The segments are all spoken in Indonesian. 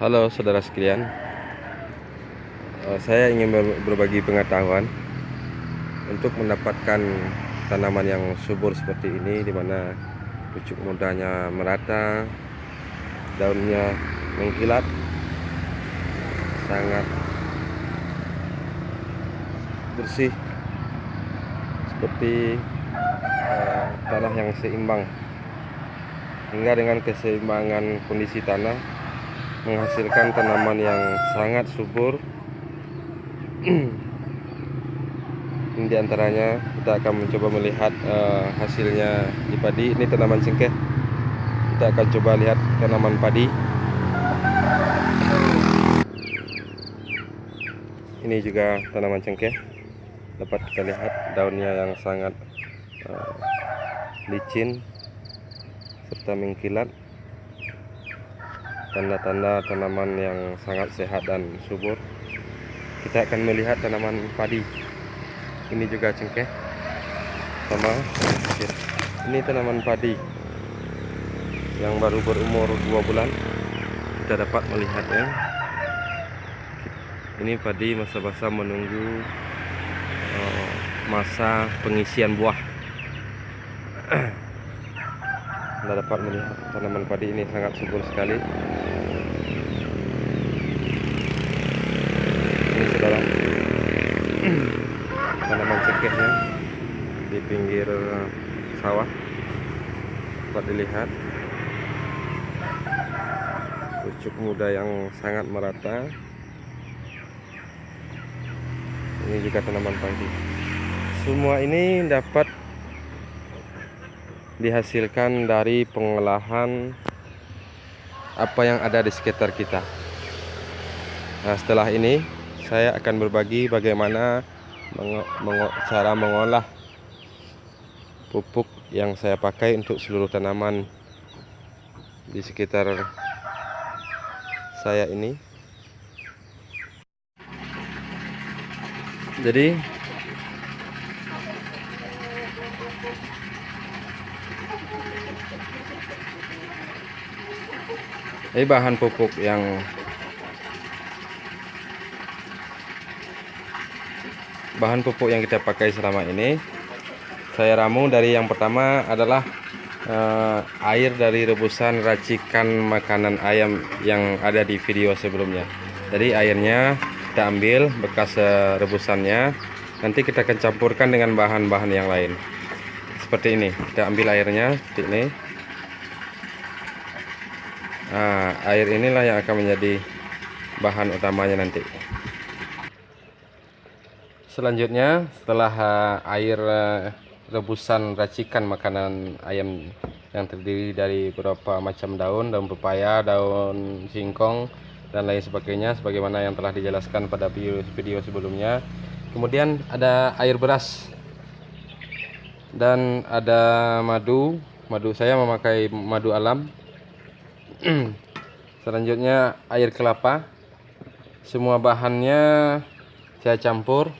Halo saudara sekalian, saya ingin berbagi pengetahuan untuk mendapatkan tanaman yang subur seperti ini, di mana pucuk mudanya merata, daunnya mengkilat, sangat bersih, seperti tanah yang seimbang, hingga dengan keseimbangan kondisi tanah menghasilkan tanaman yang sangat subur. Ini diantaranya kita akan mencoba melihat hasilnya di padi. Ini tanaman cengkeh. Kita akan coba lihat tanaman padi. Ini juga tanaman cengkeh. Dapat kita lihat daunnya yang sangat licin serta mengkilat. Tanda-tanda tanaman yang sangat sehat dan subur. Kita akan melihat tanaman padi. Ini juga cengkeh, sama. Ini tanaman padi yang baru berumur 2 bulan. Kita dapat melihatnya. Ini padi masa basah menunggu masa pengisian buah. Anda dapat melihat tanaman padi ini sangat subur sekali. Ini saudara, tanaman cengkehnya di pinggir sawah dapat dilihat. Pucuk muda yang sangat merata. Ini juga tanaman padi. Semua ini dapat dihasilkan dari pengolahan apa yang ada di sekitar kita. Nah, setelah ini saya akan berbagi bagaimana cara mengolah pupuk yang saya pakai untuk seluruh tanaman di sekitar saya ini. Jadi ini bahan pupuk yang kita pakai selama ini. Saya ramu dari yang pertama adalah air dari rebusan racikan makanan ayam yang ada di video sebelumnya. Jadi airnya kita ambil bekas rebusannya, nanti kita akan campurkan dengan bahan-bahan yang lain. Seperti ini, kita ambil airnya seperti ini. Nah, air inilah yang akan menjadi bahan utamanya nanti. Selanjutnya, setelah air rebusan racikan makanan ayam yang terdiri dari beberapa macam daun pepaya, daun singkong, dan lain sebagainya, sebagaimana yang telah dijelaskan pada video sebelumnya. Kemudian ada air beras dan ada madu. Saya memakai madu alam. Selanjutnya air kelapa. Semua bahannya saya campur.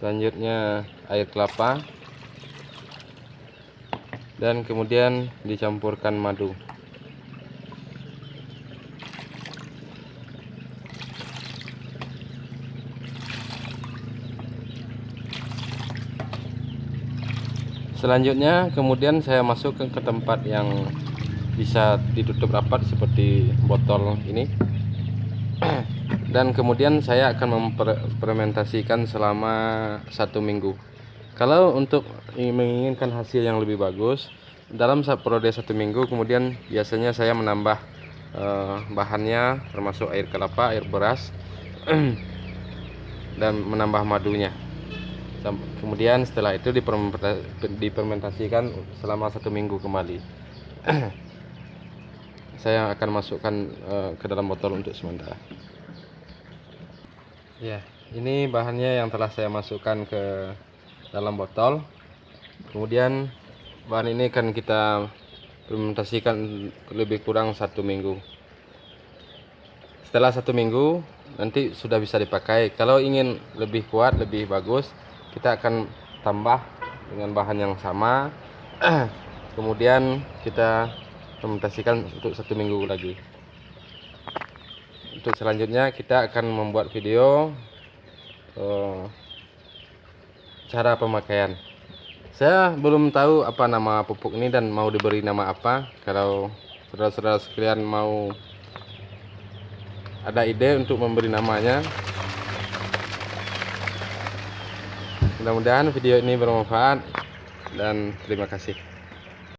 Selanjutnya air kelapa, dan kemudian dicampurkan madu. Selanjutnya kemudian saya masukkan ke tempat yang bisa ditutup rapat seperti botol ini. Dan kemudian saya akan memfermentasikan selama 1 minggu. Kalau untuk menginginkan hasil yang lebih bagus, dalam periode 1 minggu kemudian biasanya saya menambah bahannya, termasuk air kelapa, air beras, dan menambah madunya. Kemudian setelah itu difermentasikan selama 1 minggu kembali. Saya akan masukkan ke dalam botol untuk sementara. Ya, ini bahannya yang telah saya masukkan ke dalam botol. Kemudian bahan ini akan kita fermentasikan lebih kurang 1 minggu. Setelah 1 minggu nanti sudah bisa dipakai. Kalau ingin lebih kuat, lebih bagus, kita akan tambah dengan bahan yang sama. Kemudian kita fermentasikan untuk 1 minggu lagi. Untuk selanjutnya kita akan membuat video cara pemakaian. Saya belum tahu apa nama pupuk ini dan mau diberi nama apa. Kalau saudara-saudara sekalian mau ada ide untuk memberi namanya, mudah-mudahan video ini bermanfaat dan terima kasih.